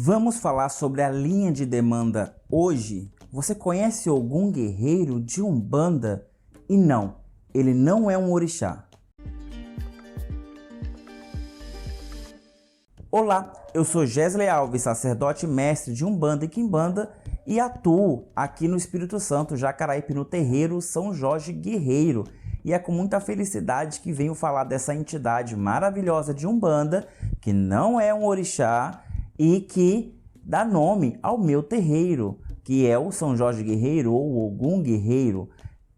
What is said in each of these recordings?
Vamos falar sobre a linha de demanda hoje. Você conhece algum guerreiro de Umbanda? E não, ele não é um orixá. Olá, eu sou Gesley Alves, sacerdote mestre de Umbanda e Quimbanda e atuo aqui no Espírito Santo, Jacaraípe, no terreiro São Jorge Guerreiro. E é com muita felicidade que venho falar dessa entidade maravilhosa de Umbanda, que não é um orixá e que dá nome ao meu terreiro, que é o São Jorge Guerreiro ou Ogum Guerreiro.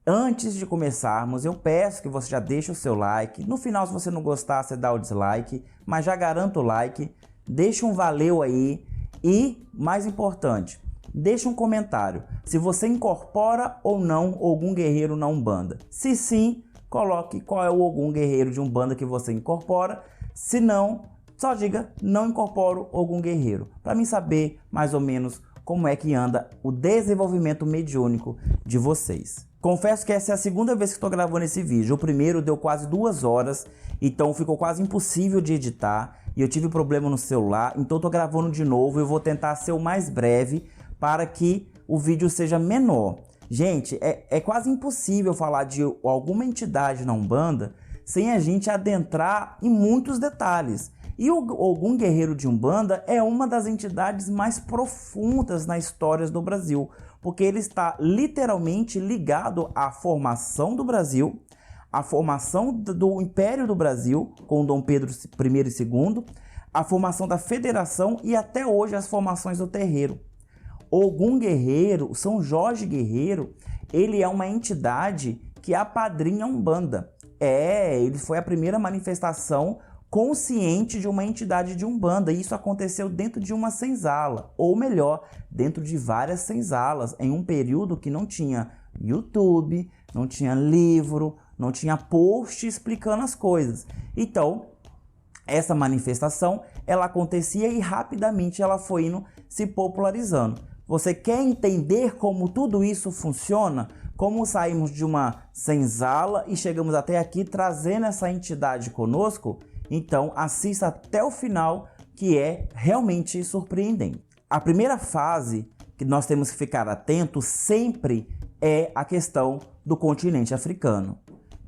Antes de começarmos, eu peço que você já deixe o seu like. No final, se você não gostar, você dá o dislike, mas já garanto o like. Deixa um valeu aí e, mais importante, deixa um comentário se você incorpora ou não Ogum Guerreiro na Umbanda. Se sim, coloque qual é o Ogum Guerreiro de Umbanda que você incorpora. Se não, só diga não incorporo Ogum Guerreiro, para mim saber mais ou menos como é que anda o desenvolvimento mediúnico de vocês. Confesso que essa é a segunda vez que estou gravando esse vídeo. O primeiro deu quase 2 horas, então ficou quase impossível de editar. E eu tive problema no celular, então estou gravando de novo. Eu vou tentar ser o mais breve para que o vídeo seja menor. Gente, é quase impossível falar de alguma entidade na Umbanda sem a gente adentrar em muitos detalhes. E o Ogum Guerreiro de Umbanda é uma das entidades mais profundas na história do Brasil, porque ele está literalmente ligado à formação do Brasil, à formação do Império do Brasil, com Dom Pedro I e II, a formação da Federação e até hoje as formações do terreiro. Ogum Guerreiro, o São Jorge Guerreiro, ele é uma entidade que apadrinha a Umbanda. Ele foi a primeira manifestação consciente de uma entidade de Umbanda, e isso aconteceu dentro de uma senzala, ou melhor, dentro de várias senzalas, em um período que não tinha YouTube, não tinha livro, não tinha post explicando as coisas. Então, essa manifestação, ela acontecia e rapidamente ela foi indo se popularizando. Você quer entender como tudo isso funciona? Como saímos de uma senzala e chegamos até aqui trazendo essa entidade conosco? Então assista até o final, que é realmente surpreendente. A primeira fase que nós temos que ficar atentos sempre é a questão do continente africano.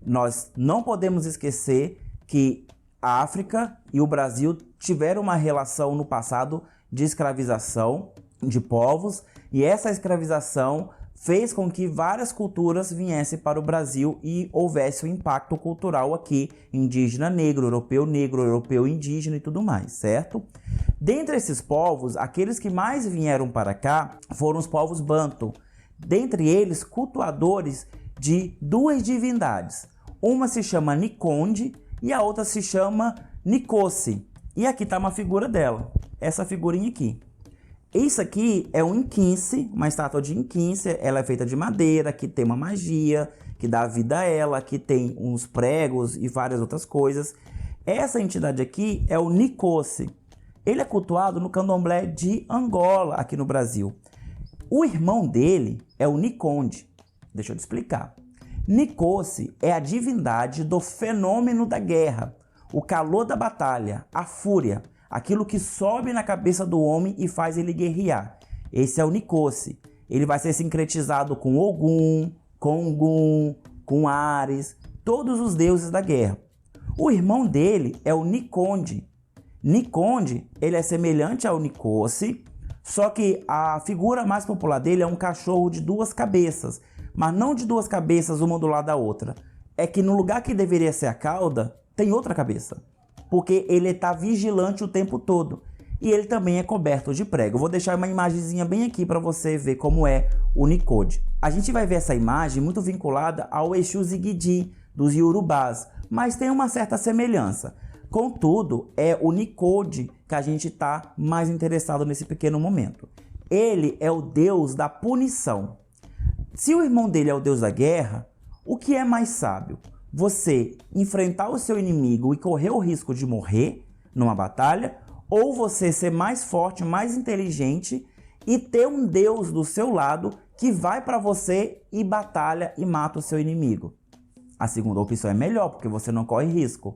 Nós não podemos esquecer que a África e o Brasil tiveram uma relação no passado de escravização de povos, e essa escravização fez com que várias culturas viessem para o Brasil e houvesse um impacto cultural aqui, indígena negro, europeu indígena e tudo mais, certo? Dentre esses povos, aqueles que mais vieram para cá foram os povos Banto, dentre eles cultuadores de 2 divindades. Uma se chama Nikonde e a outra se chama Nkosi. E aqui está uma figura dela, essa figurinha aqui. Isso aqui é um Nkinse, uma estátua de Nkinse, ela é feita de madeira, que tem uma magia, que dá vida a ela, que tem uns pregos e várias outras coisas. Essa entidade aqui é o Nkosi. Ele é cultuado no candomblé de Angola, aqui no Brasil. O irmão dele é o Nikonde. Deixa eu te explicar. Nkosi é a divindade do fenômeno da guerra, o calor da batalha, a fúria, aquilo que sobe na cabeça do homem e faz ele guerrear. Esse é o Nkosi. Ele vai ser sincretizado com Ogum, com Ogum, com Ares, todos os deuses da guerra. O irmão dele é o Nikonde. Nikonde, ele é semelhante ao Nkosi, só que a figura mais popular dele é um cachorro de 2 cabeças, mas não de 2 cabeças uma do lado da outra. É que no lugar que deveria ser a cauda, tem outra cabeça, porque ele está vigilante o tempo todo. E ele também é coberto de prego. Eu vou deixar uma imagenzinha bem aqui para você ver como é o Nikonde. A gente vai ver essa imagem muito vinculada ao Exu Zigidi, dos Yorubás, mas tem uma certa semelhança. Contudo, é o Nikonde que a gente está mais interessado nesse pequeno momento. Ele é o deus da punição. Se o irmão dele é o deus da guerra, o que é mais sábio? Você enfrentar o seu inimigo e correr o risco de morrer numa batalha, ou você ser mais forte, mais inteligente e ter um Deus do seu lado que vai para você e batalha e mata o seu inimigo? A segunda opção é melhor, porque você não corre risco.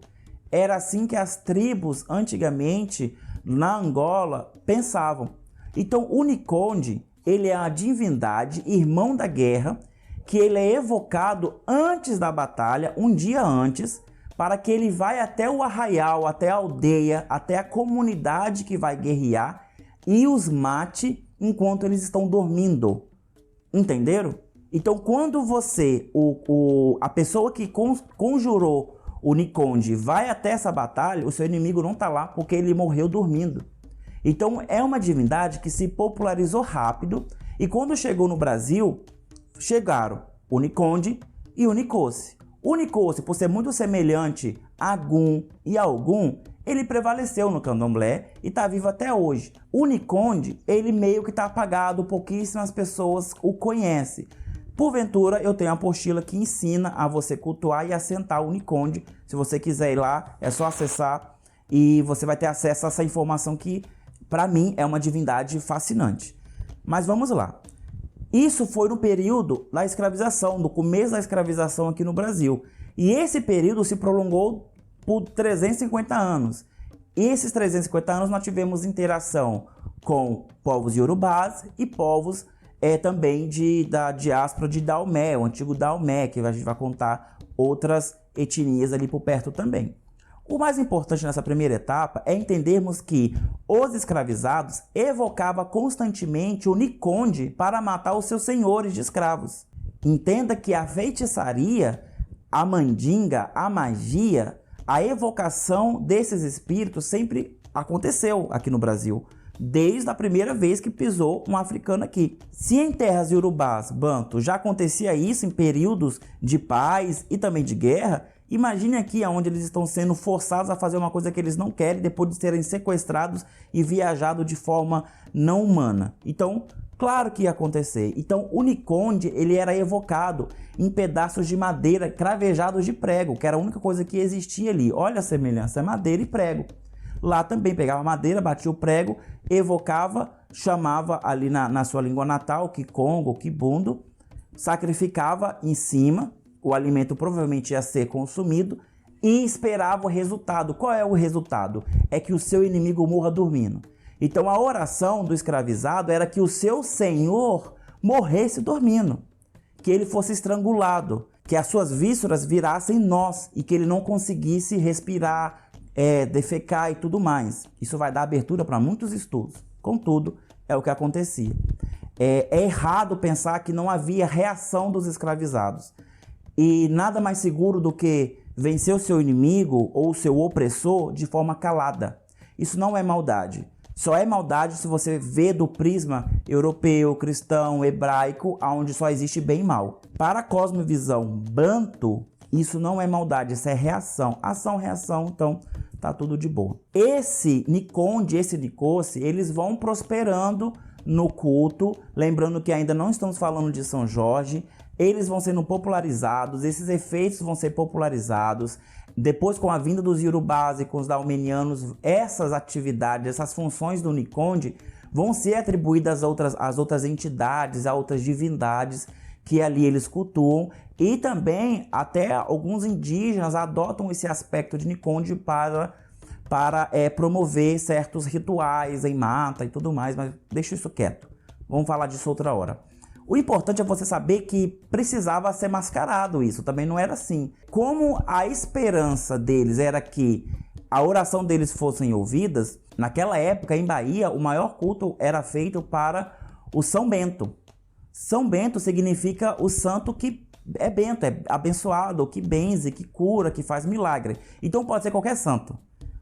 Era assim que as tribos antigamente na Angola pensavam. Então o Niconde, ele é a divindade, irmão da guerra, que ele é evocado antes da batalha, um dia antes, para que ele vai até o arraial, até a aldeia, até a comunidade que vai guerrear e os mate enquanto eles estão dormindo. Entenderam? Então, quando você, a pessoa que conjurou o Niconde vai até essa batalha, o seu inimigo não está lá porque ele morreu dormindo. Então, é uma divindade que se popularizou rápido e quando chegou no Brasil, chegaram o Niconde e o Nicósse. O Nicósse, por ser muito semelhante a Gum e a Ogum, ele prevaleceu no candomblé e está vivo até hoje. O Niconde, ele meio que está apagado, pouquíssimas pessoas o conhecem. Porventura, eu tenho uma apostila que ensina a você cultuar e assentar o Niconde. Se você quiser ir lá, é só acessar e você vai ter acesso a essa informação que, para mim, é uma divindade fascinante. Mas vamos lá. Isso foi no período da escravização, no começo da escravização aqui no Brasil. E esse período se prolongou por 350 anos. E esses 350 anos nós tivemos interação com povos iorubás e povos também da diáspora de Daomé, o antigo Daomé, que a gente vai contar outras etnias ali por perto também. O mais importante nessa primeira etapa é entendermos que os escravizados evocavam constantemente o Niconde para matar os seus senhores de escravos. Entenda que a feitiçaria, a mandinga, a magia, a evocação desses espíritos sempre aconteceu aqui no Brasil, desde a primeira vez que pisou um africano aqui. Se em terras iorubás, banto, já acontecia isso em períodos de paz e também de guerra, imagine aqui onde eles estão sendo forçados a fazer uma coisa que eles não querem depois de serem sequestrados e viajados de forma não humana. Então, claro que ia acontecer. Então, o Niconde, ele era evocado em pedaços de madeira cravejados de prego, que era a única coisa que existia ali. Olha a semelhança, é madeira e prego. Lá também pegava madeira, batia o prego, evocava, chamava ali na sua língua natal, Kikongo, Kibundo, sacrificava em cima, o alimento provavelmente ia ser consumido e esperava o resultado. Qual é o resultado? É que o seu inimigo morra dormindo. Então a oração do escravizado era que o seu senhor morresse dormindo, que ele fosse estrangulado, que as suas vísceras virassem nós e que ele não conseguisse respirar, defecar e tudo mais. Isso vai dar abertura para muitos estudos. Contudo, é o que acontecia. É errado pensar que não havia reação dos escravizados. E nada mais seguro do que vencer o seu inimigo ou o seu opressor de forma calada. Isso não é maldade. Só é maldade se você vê do prisma europeu, cristão, hebraico, onde só existe bem e mal. Para a cosmovisão banto, isso não é maldade, isso é reação. Ação, reação, então tá tudo de boa. Esse Niconde, esse Nicósse, eles vão prosperando no culto, lembrando que ainda não estamos falando de São Jorge, eles vão sendo popularizados, esses efeitos vão ser popularizados. Depois, com a vinda dos iorubás e com os daomenianos, essas atividades, essas funções do Niconde vão ser atribuídas às outras entidades, a outras divindades que ali eles cultuam. E também até alguns indígenas adotam esse aspecto de Niconde para promover certos rituais em mata e tudo mais, mas deixa isso quieto. Vamos falar disso outra hora. O importante é você saber que precisava ser mascarado isso, também não era assim. Como a esperança deles era que a oração deles fossem ouvidas, naquela época em Bahia o maior culto era feito para o São Bento. São Bento significa o santo que é bento, é abençoado, que benze, que cura, que faz milagre. Então pode ser qualquer santo.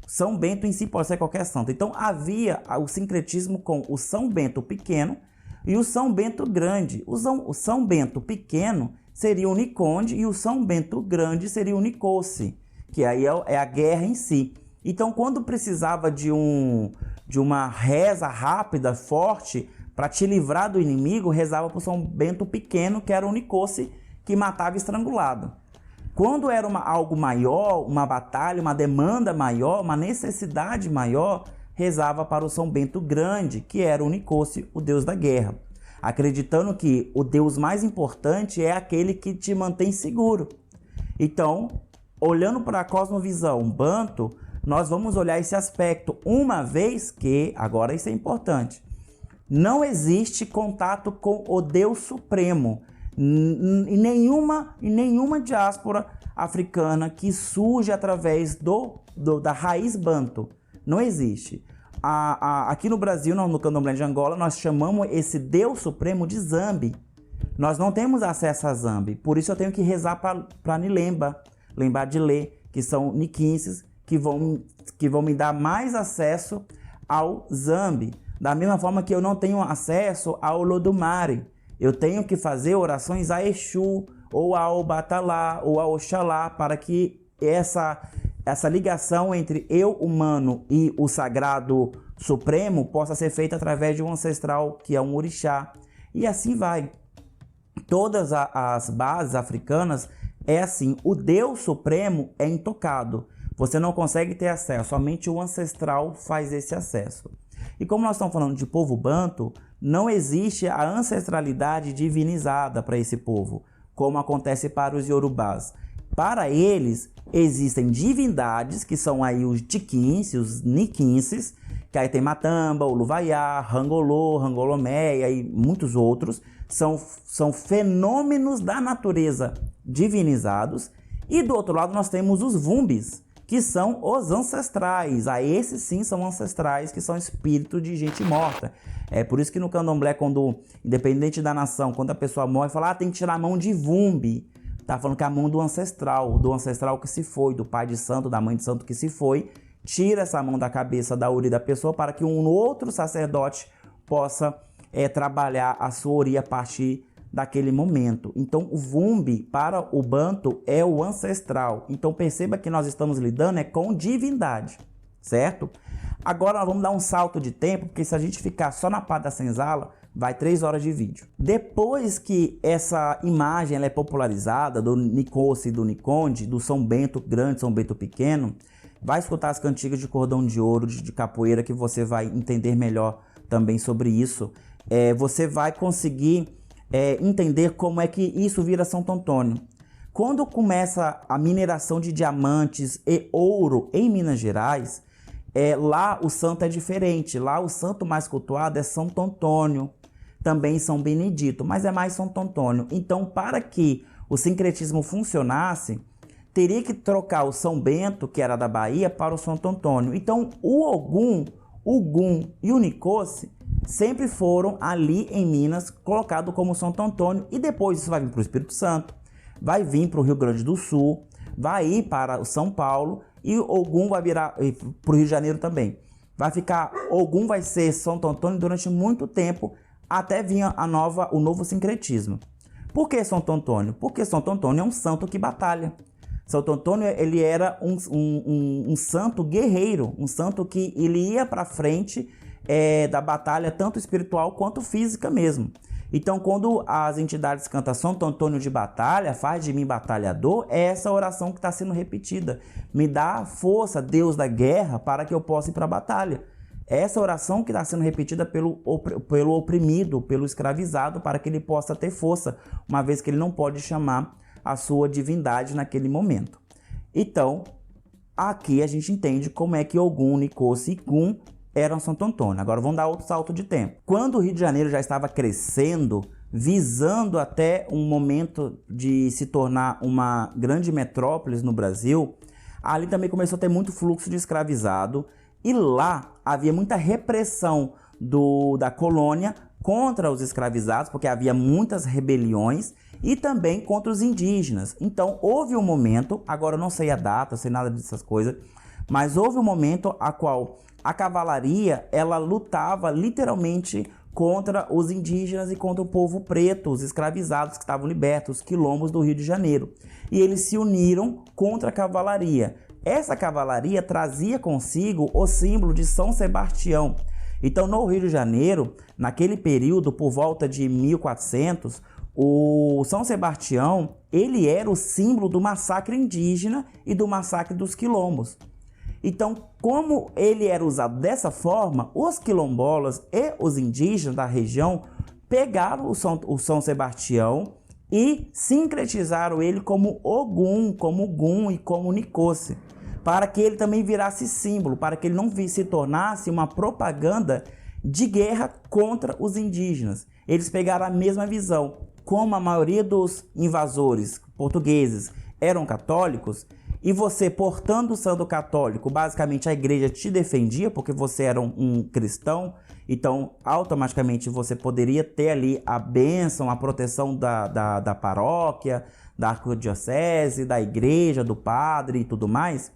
São Bento em si pode ser qualquer santo. Então havia o sincretismo com o São Bento pequeno e o São Bento grande. O São Bento pequeno seria o Niconde e o São Bento grande seria o Nicósse, que aí é a guerra em si. Então, quando precisava de uma reza rápida, forte, para te livrar do inimigo, rezava para o São Bento pequeno, que era o Nicósse, que matava estrangulado. Quando era algo maior, uma batalha, uma demanda maior, uma necessidade maior, rezava para o São Bento grande, que era o Nicósse, o deus da guerra, acreditando que o deus mais importante é aquele que te mantém seguro. Então, olhando para a cosmovisão banto, nós vamos olhar esse aspecto, uma vez que, agora isso é importante, não existe contato com o Deus Supremo em nenhuma diáspora africana que surge através da raiz banto. Não existe. Aqui no Brasil, no Candomblé de Angola, nós chamamos esse Deus Supremo de Zambi. Nós não temos acesso a Zambi, por isso eu tenho que rezar para Nilemba, lembrar de ler, que são niquinces, que vão me dar mais acesso ao Zambi. Da mesma forma que eu não tenho acesso ao Lodumare. Eu tenho que fazer orações a Exu, ou ao Batalá, ou a Oxalá, para que essa ligação entre eu, humano, e o Sagrado Supremo possa ser feita através de um ancestral, que é um orixá. E assim vai. Todas as bases africanas é assim. O Deus Supremo é intocado. Você não consegue ter acesso, somente o ancestral faz esse acesso. E como nós estamos falando de povo banto, não existe a ancestralidade divinizada para esse povo, como acontece para os iorubás. Para eles, existem divindades, que são aí os tiquinses, os niquinses, que aí tem Matamba, Oluvaiá, Rangolô, Rangolomeia e muitos outros. São fenômenos da natureza divinizados. E do outro lado nós temos os Vumbis, que são os ancestrais. Esses sim são ancestrais, que são espíritos de gente morta. É por isso que no Candomblé, quando, independente da nação, quando a pessoa morre, fala, tem que tirar a mão de Vumbi. Tá falando que é a mão do ancestral que se foi, do pai de santo, da mãe de santo que se foi. Tira essa mão da cabeça da uri da pessoa para que um outro sacerdote possa trabalhar a sua uri a partir daquele momento. Então o Vumbi para o banto é o ancestral. Então perceba que nós estamos lidando com divindade, certo? Agora nós vamos dar um salto de tempo, porque se a gente ficar só na parte da senzala, vai 3 horas de vídeo. Depois que essa imagem ela é popularizada, do Nicoce e do Niconde, do São Bento Grande, São Bento Pequeno, vai escutar as cantigas de cordão de ouro, de capoeira, que você vai entender melhor também sobre isso. Você vai conseguir entender como é que isso vira Santo Antônio. Quando começa a mineração de diamantes e ouro em Minas Gerais, lá o santo é diferente. Lá o santo mais cultuado é Santo Antônio, também São Benedito, mas é mais Santo Antônio. Então, para que o sincretismo funcionasse, teria que trocar o São Bento, que era da Bahia, para o Santo Antônio. Então, o Ogum, o Gum e o Nicoce sempre foram ali em Minas colocados como Santo Antônio, e depois isso vai vir para o Espírito Santo, vai vir para o Rio Grande do Sul, vai ir para o São Paulo, e Ogum vai virar para o Rio de Janeiro também. Ogum vai ser Santo Antônio durante muito tempo, até vir o novo sincretismo. Por que Santo Antônio? Porque Santo Antônio é um santo que batalha. Santo Antônio ele era um santo guerreiro, um santo que ele ia para frente da batalha, tanto espiritual quanto física mesmo. Então, quando as entidades cantam Santo Antônio de batalha, faz de mim batalhador, é essa oração que está sendo repetida. Me dá força, Deus da guerra, para que eu possa ir para a batalha. Essa oração que está sendo repetida pelo oprimido, pelo escravizado, para que ele possa ter força, uma vez que ele não pode chamar a sua divindade naquele momento. Então, aqui a gente entende como é que Ogum, Nicoce e Gum eram Santo Antônio. Agora vamos dar outro salto de tempo. Quando o Rio de Janeiro já estava crescendo, visando até um momento de se tornar uma grande metrópole no Brasil, ali também começou a ter muito fluxo de escravizado, e lá havia muita repressão da colônia contra os escravizados, porque havia muitas rebeliões, e também contra os indígenas. Então houve um momento, agora eu não sei a data, não sei nada dessas coisas, mas houve um momento a qual a cavalaria ela lutava literalmente contra os indígenas e contra o povo preto, os escravizados que estavam libertos, os quilombos do Rio de Janeiro. E eles se uniram contra a cavalaria. Essa cavalaria trazia consigo o símbolo de São Sebastião. Então, no Rio de Janeiro, naquele período, por volta de 1400, o São Sebastião, ele era o símbolo do massacre indígena e do massacre dos quilombos. Então, como ele era usado dessa forma, os quilombolas e os indígenas da região pegaram o São Sebastião e sincretizaram ele como Ogum, como Gum e como Nicoce, para que ele também virasse símbolo, para que ele não se tornasse uma propaganda de guerra contra os indígenas. Eles pegaram a mesma visão. Como a maioria dos invasores portugueses eram católicos, e você, portando o santo católico, basicamente a igreja te defendia, porque você era um cristão, então automaticamente você poderia ter ali a bênção, a proteção da paróquia, da arquidiocese, da igreja, do padre e tudo mais.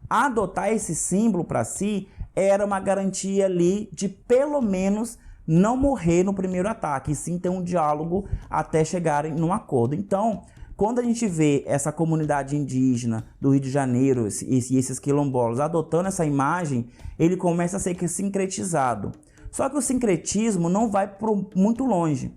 Adotar esse símbolo para si era uma garantia ali de pelo menos não morrer no primeiro ataque, e sim ter um diálogo até chegarem num acordo. Então, quando a gente vê essa comunidade indígena do Rio de Janeiro e esses quilombolas adotando essa imagem, ele começa a ser sincretizado. Só que o sincretismo não vai muito longe,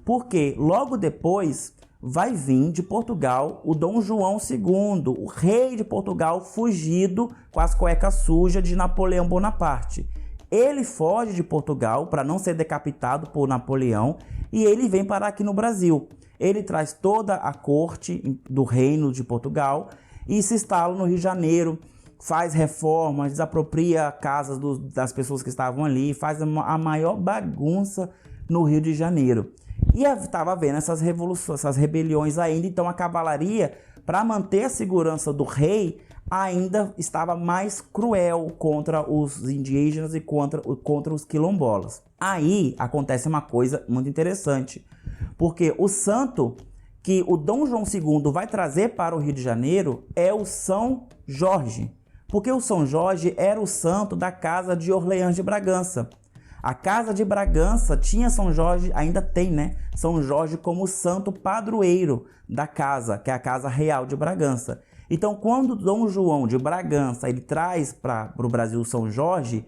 porque logo depois vai vir de Portugal o Dom João II, o rei de Portugal, fugido com as cuecas sujas de Napoleão Bonaparte. Ele foge de Portugal para não ser decapitado por Napoleão e ele vem parar aqui no Brasil. Ele traz toda a corte do reino de Portugal e se instala no Rio de Janeiro, faz reformas, desapropria casas das pessoas que estavam ali, faz a maior bagunça no Rio de Janeiro. E estava havendo essas revoluções, essas rebeliões ainda, então a cavalaria, para manter a segurança do rei, ainda estava mais cruel contra os indígenas e contra os quilombolas. Aí acontece uma coisa muito interessante, porque o santo que o Dom João II vai trazer para o Rio de Janeiro é o São Jorge, porque o São Jorge era o santo da casa de Orleans de Bragança. A casa de Bragança tinha São Jorge, ainda tem, né? São Jorge como santo padroeiro da casa, que é a Casa Real de Bragança. Então, quando Dom João de Bragança ele traz para o Brasil São Jorge,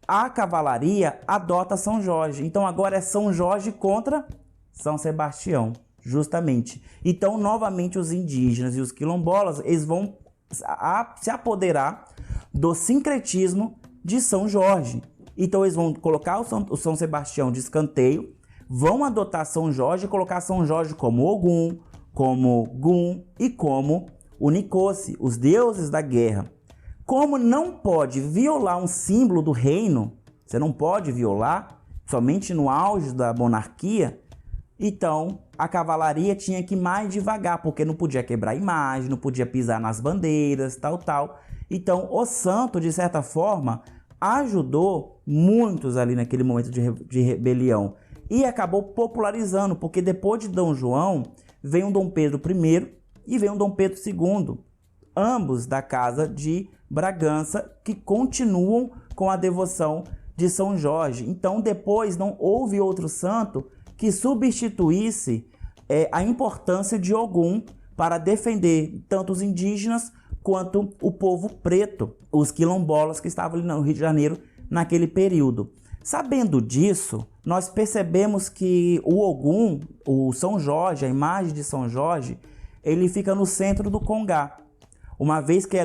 a cavalaria adota São Jorge. Então, agora é São Jorge contra São Sebastião, justamente. Então, novamente, os indígenas e os quilombolas eles vão se apoderar do sincretismo de São Jorge. Então eles vão colocar o São Sebastião de escanteio, vão adotar São Jorge e colocar São Jorge como Ogum, como Gum e como Unicoce, os deuses da guerra. Como não pode violar um símbolo do reino, você não pode violar, somente no auge da monarquia, então a cavalaria tinha que ir mais devagar, porque não podia quebrar a imagem, não podia pisar nas bandeiras, tal. Então o santo, de certa forma, ajudou muitos ali naquele momento de rebelião e acabou popularizando, porque depois de Dom João vem o Dom Pedro I e vem o Dom Pedro II, ambos da casa de Bragança, que continuam com a devoção de São Jorge. Então depois não houve outro santo que substituísse a importância de Ogum para defender tanto os indígenas quanto o povo preto, os quilombolas que estavam ali no Rio de Janeiro naquele período. Sabendo disso, nós percebemos que o Ogum, o São Jorge, a imagem de São Jorge, ele fica no centro do Congá. Uma vez que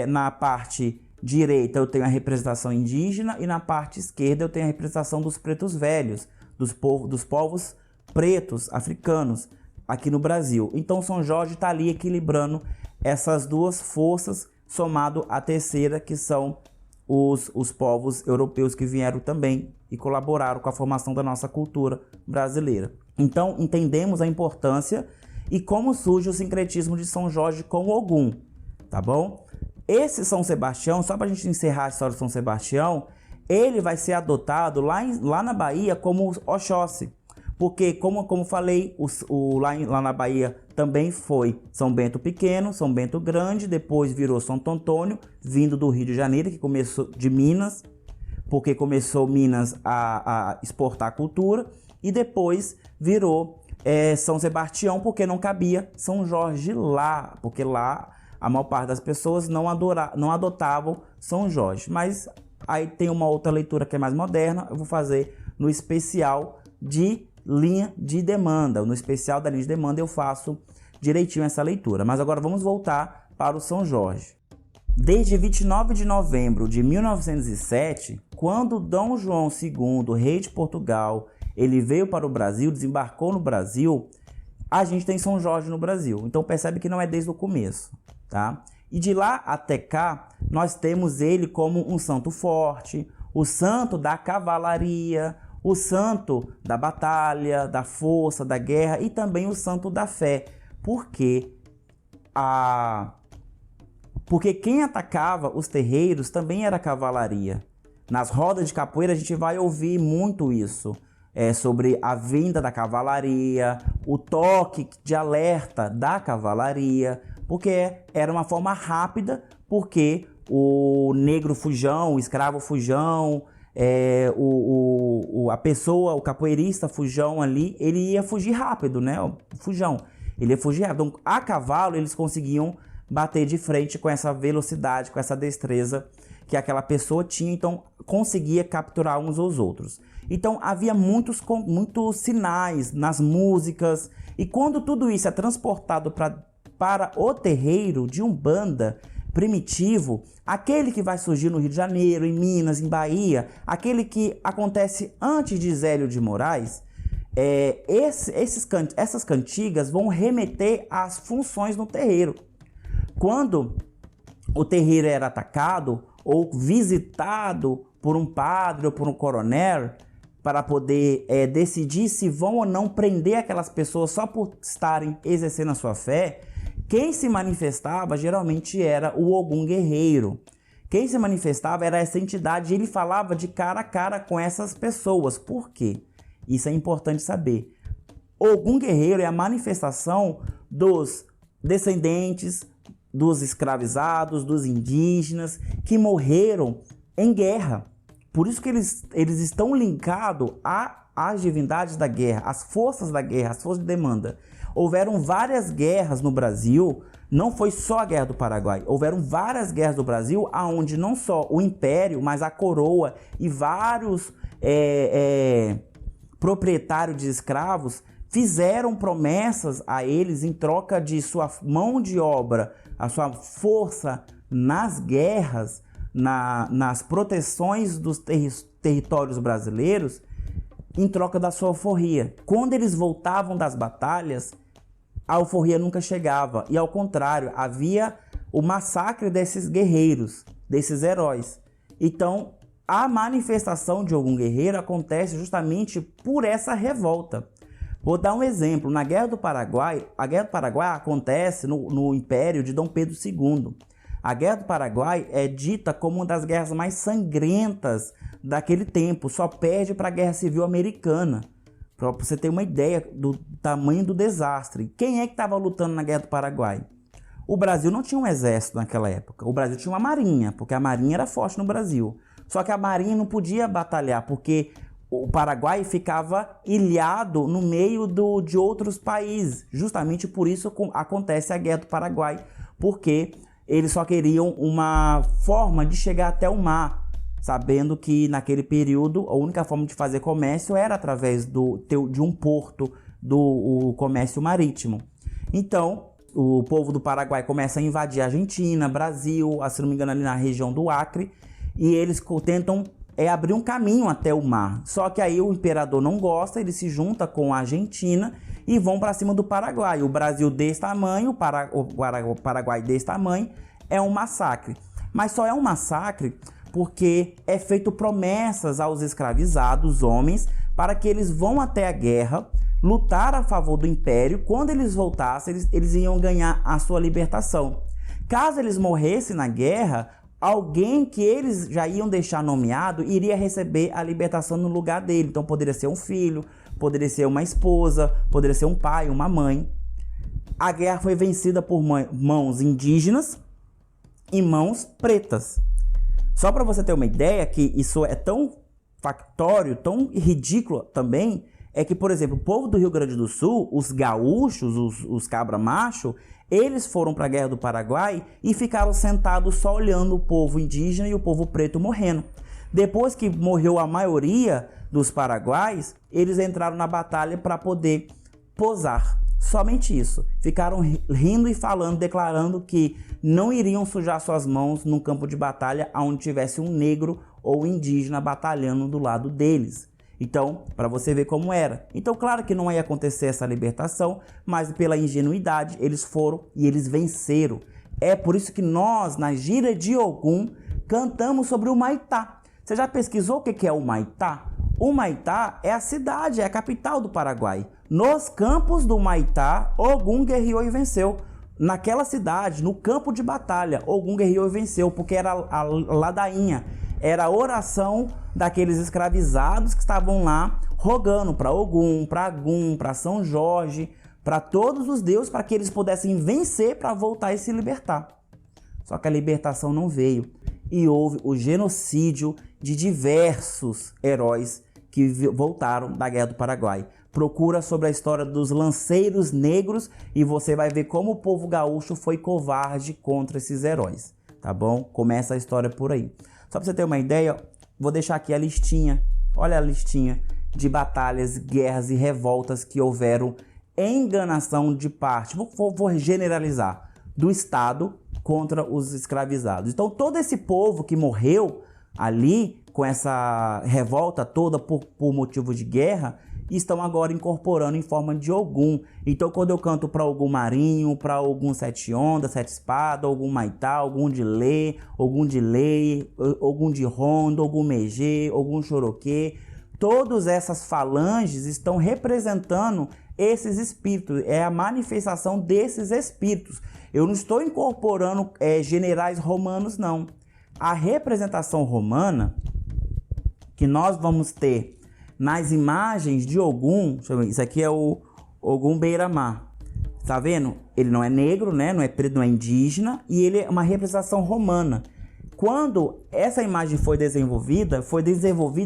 na parte direita eu tenho a representação indígena e na parte esquerda eu tenho a representação dos pretos velhos, dos povos pretos africanos aqui no Brasil. Então São Jorge está ali equilibrando essas duas forças, somado à terceira, que são os povos europeus que vieram também e colaboraram com a formação da nossa cultura brasileira. Então entendemos a importância e como surge o sincretismo de São Jorge com Ogum, tá bom? Esse São Sebastião, só para a gente encerrar a história de São Sebastião, ele vai ser adotado lá na Bahia como Oxóssi. Porque, como falei, lá na Bahia também foi São Bento Pequeno, São Bento Grande, depois virou Santo Antônio, vindo do Rio de Janeiro, que começou de Minas, porque começou Minas a exportar cultura, e depois virou São Sebastião, porque não cabia São Jorge lá, porque lá a maior parte das pessoas não adotavam São Jorge. Mas aí tem uma outra leitura que é mais moderna, eu vou fazer no especial de linha de demanda. No especial da linha de demanda eu faço direitinho essa leitura. Mas agora vamos voltar para o São Jorge. Desde 29 de novembro de 1907, quando Dom João II, rei de Portugal, ele veio para o Brasil, desembarcou no Brasil, a gente tem São Jorge no Brasil. Então percebe que não é desde o começo, tá? E de lá até cá, nós temos ele como um santo forte, o santo da cavalaria, o santo da batalha, da força, da guerra e também o santo da fé. Porque quem atacava os terreiros também era a cavalaria. Nas rodas de capoeira a gente vai ouvir muito isso, sobre a vinda da cavalaria, o toque de alerta da cavalaria, porque era uma forma rápida, porque o negro fujão, o escravo fujão, a pessoa, o capoeirista fujão ali, ele ia fugir rápido, né? O fujão, ele ia fugir rápido. Então, a cavalo, eles conseguiam bater de frente com essa velocidade, com essa destreza que aquela pessoa tinha, então conseguia capturar uns aos outros. Então havia muitos sinais nas músicas, e quando tudo isso é transportado para o terreiro de Umbanda primitivo, aquele que vai surgir no Rio de Janeiro, em Minas, em Bahia, aquele que acontece antes de Zélio de Moraes, essas cantigas vão remeter às funções no terreiro. Quando o terreiro era atacado ou visitado por um padre ou por um coronel para poder decidir se vão ou não prender aquelas pessoas só por estarem exercendo a sua fé, quem se manifestava geralmente era o Ogum guerreiro. Quem se manifestava era essa entidade, e ele falava de cara a cara com essas pessoas. Por quê? Isso é importante saber. Ogum guerreiro é a manifestação dos descendentes dos escravizados, dos indígenas que morreram em guerra. Por isso que eles estão linkados às divindades da guerra, às forças da guerra, às forças de demanda. Houveram várias guerras no Brasil, não foi só a Guerra do Paraguai. Houveram várias guerras do Brasil, onde não só o Império, mas a coroa e vários proprietários de escravos fizeram promessas a eles em troca de sua mão de obra, a sua força nas guerras, nas proteções dos territórios brasileiros, em troca da sua alforria. Quando eles voltavam das batalhas, a alforria nunca chegava, e ao contrário, havia o massacre desses guerreiros, desses heróis. Então, a manifestação de Ogum guerreiro acontece justamente por essa revolta. Vou dar um exemplo. Na Guerra do Paraguai, a Guerra do Paraguai acontece no Império de Dom Pedro II. A Guerra do Paraguai é dita como uma das guerras mais sangrentas daquele tempo, só perde para a Guerra Civil Americana, para você ter uma ideia do tamanho do desastre. Quem é que estava lutando na Guerra do Paraguai? O Brasil não tinha um exército naquela época, o Brasil tinha uma marinha, porque a marinha era forte no Brasil. Só que a marinha não podia batalhar, porque o Paraguai ficava ilhado no meio de outros países. Justamente por isso acontece a Guerra do Paraguai, porque eles só queriam uma forma de chegar até o mar, sabendo que naquele período a única forma de fazer comércio era através de um porto, do comércio marítimo. Então, o povo do Paraguai começa a invadir a Argentina, Brasil, se não me engano ali na região do Acre, e eles tentam abrir um caminho até o mar. Só que aí o imperador não gosta, ele se junta com a Argentina e vão para cima do Paraguai. O Brasil desse tamanho, o Paraguai desse tamanho, é um massacre. Mas só é um massacre porque é feito promessas aos escravizados, homens, para que eles vão até a guerra, lutar a favor do Império. Quando eles voltassem, eles iam ganhar a sua libertação. Caso eles morressem na guerra, alguém que eles já iam deixar nomeado iria receber a libertação no lugar dele. Então poderia ser um filho, poderia ser uma esposa, poderia ser um pai, uma mãe. A guerra foi vencida por mãos indígenas e mãos pretas. Só para você ter uma ideia que isso é tão factório, tão ridículo também, é que, por exemplo, o povo do Rio Grande do Sul, os gaúchos, os cabra-macho, eles foram para a Guerra do Paraguai e ficaram sentados só olhando o povo indígena e o povo preto morrendo. Depois que morreu a maioria dos paraguaios, eles entraram na batalha para poder posar. Somente isso. Ficaram rindo e falando, declarando que não iriam sujar suas mãos num campo de batalha onde tivesse um negro ou indígena batalhando do lado deles. Então, para você ver como era. Então, claro que não ia acontecer essa libertação, mas pela ingenuidade, eles foram e eles venceram. É por isso que nós, na gira de Ogum, cantamos sobre o Humaitá. Você já pesquisou o que é o Humaitá? O Humaitá é a cidade, é a capital do Paraguai. Nos campos do Humaitá, Ogum guerreou e venceu. Naquela cidade, no campo de batalha, Ogum guerreou e venceu, porque era a ladainha, era a oração daqueles escravizados que estavam lá rogando para Ogum, para Agum, para São Jorge, para todos os deuses, para que eles pudessem vencer para voltar e se libertar. Só que a libertação não veio e houve o genocídio de diversos heróis que voltaram da Guerra do Paraguai. Procura sobre a história dos lanceiros negros e você vai ver como o povo gaúcho foi covarde contra esses heróis, tá bom? Começa a história por aí. Só para você ter uma ideia, vou deixar aqui a listinha, olha a listinha de batalhas, guerras e revoltas que houveram em enganação de parte, vou generalizar, do Estado contra os escravizados. Então todo esse povo que morreu ali com essa revolta toda por motivo de guerra, estão agora incorporando em forma de Ogum. Então quando eu canto para Ogum Marinho, para Ogum Sete Ondas, Sete Espadas, Ogum Maitá, Ogum de Lê, Ogum de Lei, Ogum de Rondo, Ogum Megê, Ogum Choroquê, todas essas falanges estão representando esses espíritos, é a manifestação desses espíritos. Eu não estou incorporando generais romanos, não. A representação romana que nós vamos ter nas imagens de Ogum, deixa eu ver, isso aqui é o Ogum Beira-Mar, tá vendo? Ele não é negro, né? Não é preto, não é indígena, e ele é uma representação romana. Quando essa imagem foi desenvolvida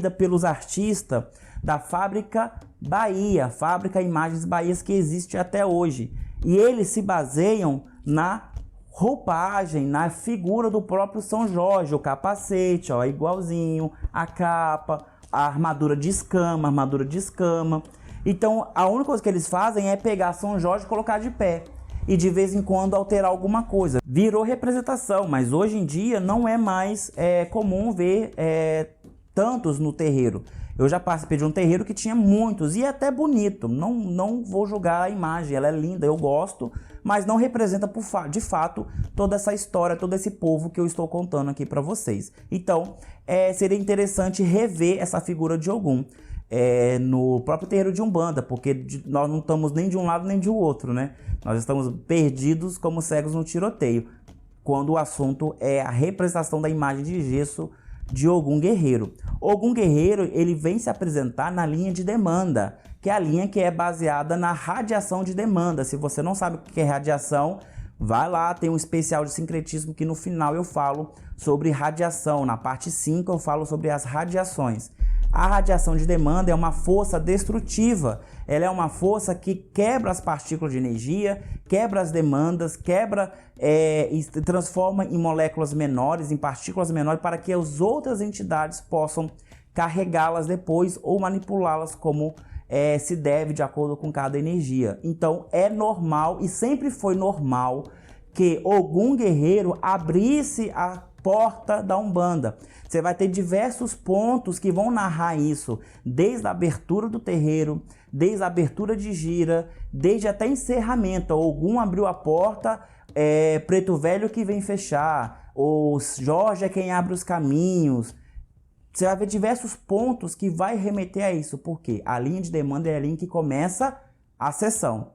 pelos artistas da Fábrica Bahia, Fábrica Imagens Bahias, que existe até hoje. E eles se baseiam na roupagem, na figura do próprio São Jorge, o capacete, ó, igualzinho, a capa, a armadura de escama, Então, a única coisa que eles fazem é pegar São Jorge e colocar de pé. E de vez em quando alterar alguma coisa. Virou representação, mas hoje em dia não é mais comum ver tantos no terreiro. Eu já participei de um terreiro que tinha muitos e é até bonito. Não vou julgar a imagem, ela é linda, eu gosto, mas não representa de fato toda essa história, todo esse povo que eu estou contando aqui para vocês. Então, seria interessante rever essa figura de Ogum no próprio terreiro de Umbanda, porque nós não estamos nem de um lado nem de outro, né? Nós estamos perdidos como cegos no tiroteio, quando o assunto é a representação da imagem de gesso de Ogum Guerreiro. Ogum Guerreiro, ele vem se apresentar na linha de demanda, que é a linha que é baseada na radiação de demanda. Se você não sabe o que é radiação, vai lá, tem um especial de sincretismo que no final eu falo sobre radiação. Na parte 5 eu falo sobre as radiações. A radiação de demanda é uma força destrutiva, ela é uma força que quebra as partículas de energia, quebra as demandas, e transforma em moléculas menores, em partículas menores, para que as outras entidades possam carregá-las depois ou manipulá-las como se deve de acordo com cada energia. Então é normal e sempre foi normal que Ogum Guerreiro abrisse a porta da Umbanda. Você vai ter diversos pontos que vão narrar isso, desde a abertura do terreiro, desde a abertura de gira, desde até encerramento. Ogum abriu a porta, Preto Velho que vem fechar, o Jorge é quem abre os caminhos. Você vai ver diversos pontos que vai remeter a isso, porque a linha de demanda é a linha que começa a sessão.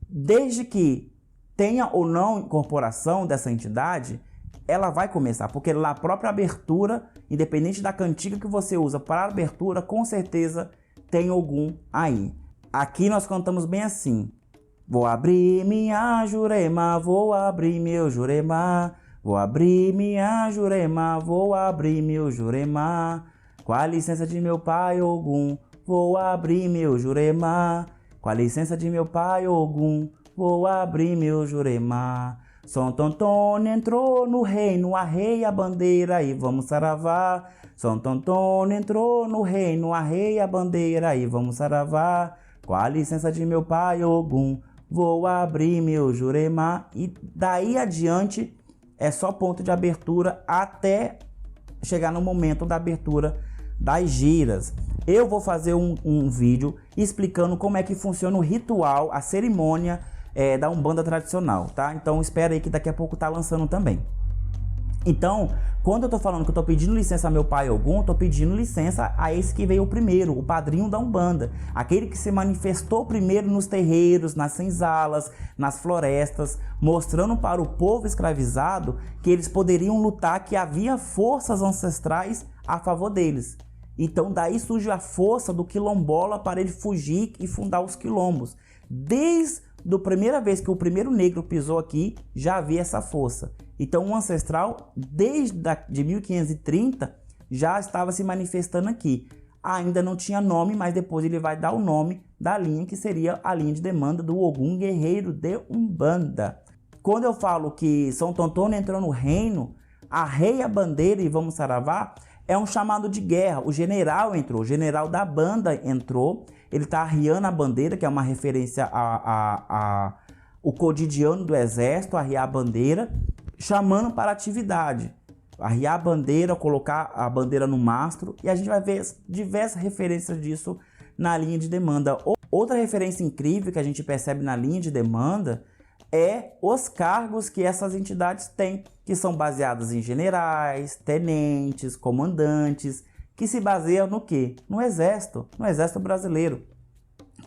Desde que tenha ou não incorporação dessa entidade, ela vai começar, porque na própria abertura, independente da cantiga que você usa para a abertura, com certeza tem Ogum aí. Aqui nós cantamos bem assim: vou abrir minha Jurema, vou abrir meu Jurema, vou abrir minha Jurema, vou abrir meu Jurema, com a licença de meu pai Ogum, vou abrir meu Jurema, com a licença de meu pai Ogum, vou abrir meu Jurema. Santo Antônio entrou no reino, arreia a bandeira e vamos saravá. Santo Antônio entrou no reino, arreia a bandeira e vamos saravá. Com a licença de meu pai Ogum, vou abrir meu Jurema. E daí adiante é só ponto de abertura até chegar no momento da abertura das giras. Eu vou fazer um vídeo explicando como é que funciona o ritual, a cerimônia da Umbanda tradicional, tá? Então espera aí que daqui a pouco tá lançando também. Então, quando eu tô falando que eu tô pedindo licença a meu pai Ogum, eu tô pedindo licença a esse que veio primeiro, o padrinho da Umbanda. Aquele que se manifestou primeiro nos terreiros, nas senzalas, nas florestas, mostrando para o povo escravizado que eles poderiam lutar, que havia forças ancestrais a favor deles. Então daí surge a força do quilombola para ele fugir e fundar os quilombos. Desde a primeira vez que o primeiro negro pisou aqui, já havia essa força. Então o ancestral, desde de 1530, já estava se manifestando aqui. Ainda não tinha nome, mas depois ele vai dar o nome da linha, que seria a linha de demanda do Ogum Guerreiro de Umbanda. Quando eu falo que São Antônio entrou no reino, arrei a bandeira e vamos saravá, é um chamado de guerra. O general entrou, o general da banda entrou, ele está arriando a bandeira, que é uma referência ao cotidiano do exército, arriar a bandeira, chamando para atividade. Arriar a bandeira, colocar a bandeira no mastro, e a gente vai ver diversas referências disso na linha de demanda. Outra referência incrível que a gente percebe na linha de demanda é os cargos que essas entidades têm, que são baseados em generais, tenentes, comandantes, que se baseiam no quê? No exército brasileiro,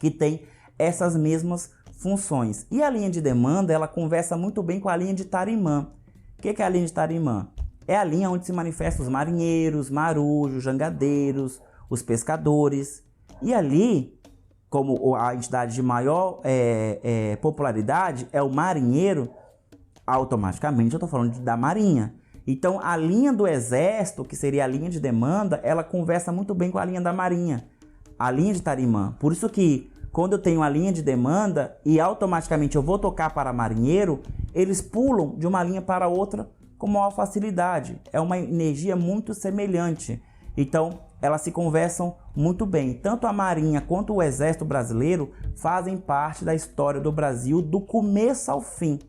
que tem essas mesmas funções. E a linha de demanda, ela conversa muito bem com a linha de Tarimã. O que é a linha de Tarimã? É a linha onde se manifestam os marinheiros, marujos, jangadeiros, os pescadores. E ali, como a entidade de maior popularidade é o marinheiro, automaticamente eu estou falando da marinha. Então a linha do exército, que seria a linha de demanda, ela conversa muito bem com a linha da marinha, a linha de Tarimã. Por isso que quando eu tenho a linha de demanda e automaticamente eu vou tocar para marinheiro, eles pulam de uma linha para outra com maior facilidade. É uma energia muito semelhante. Então elas se conversam muito bem. Tanto a marinha quanto o exército brasileiro fazem parte da história do Brasil do começo ao fim.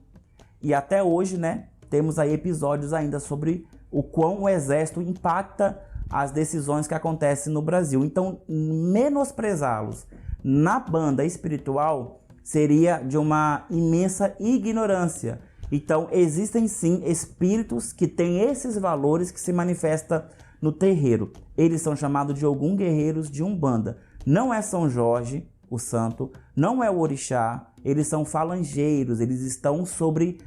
E até hoje, né, temos aí episódios ainda sobre o quão o exército impacta as decisões que acontecem no Brasil. Então, menosprezá-los na banda espiritual seria de uma imensa ignorância. Então, existem sim espíritos que têm esses valores que se manifestam no terreiro. Eles são chamados de Ogum Guerreiros de Umbanda. Não é São Jorge, o santo, não é o orixá, eles são falangeiros, eles estão sobre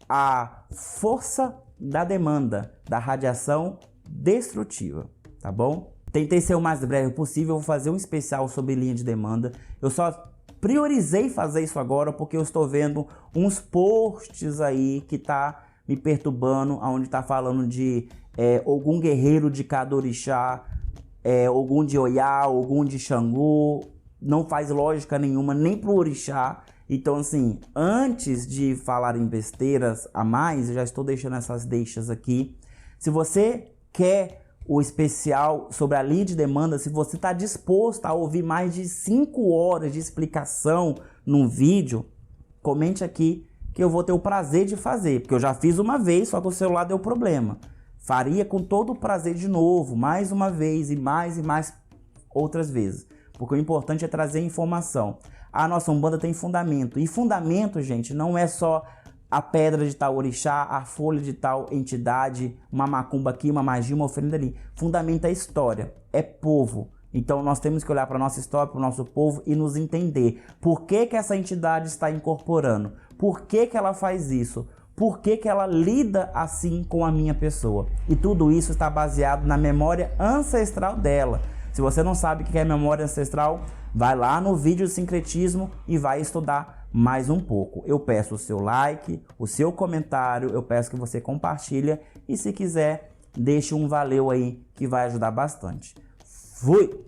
a força da demanda, da radiação destrutiva, tá bom? Tentei ser o mais breve possível, vou fazer um especial sobre linha de demanda. Eu só priorizei fazer isso agora porque eu estou vendo uns posts aí que tá me perturbando, onde tá falando de Ogum Guerreiro de cada orixá, Ogum de Oiá, Ogum de Xangô. Não faz lógica nenhuma, nem pro orixá. Então, assim, antes de falar em besteiras a mais, eu já estou deixando essas deixas aqui. Se você quer o especial sobre a linha de demanda, se você está disposto a ouvir mais de 5 horas de explicação num vídeo, comente aqui que eu vou ter o prazer de fazer. Porque eu já fiz uma vez, só que o celular deu problema. Faria com todo o prazer de novo, mais uma vez e mais outras vezes. Porque o importante é trazer informação. A nossa Umbanda tem fundamento. E fundamento, gente, não é só a pedra de tal orixá, a folha de tal entidade, uma macumba aqui, uma magia, uma oferenda ali. Fundamento é história, é povo. Então nós temos que olhar para a nossa história, para o nosso povo e nos entender. Por que que essa entidade está incorporando? Por que que ela faz isso? Por que que ela lida assim com a minha pessoa? E tudo isso está baseado na memória ancestral dela. Se você não sabe o que é memória ancestral, vai lá no vídeo de sincretismo e vai estudar mais um pouco. Eu peço o seu like, o seu comentário, eu peço que você compartilhe e se quiser, deixe um valeu aí que vai ajudar bastante. Fui!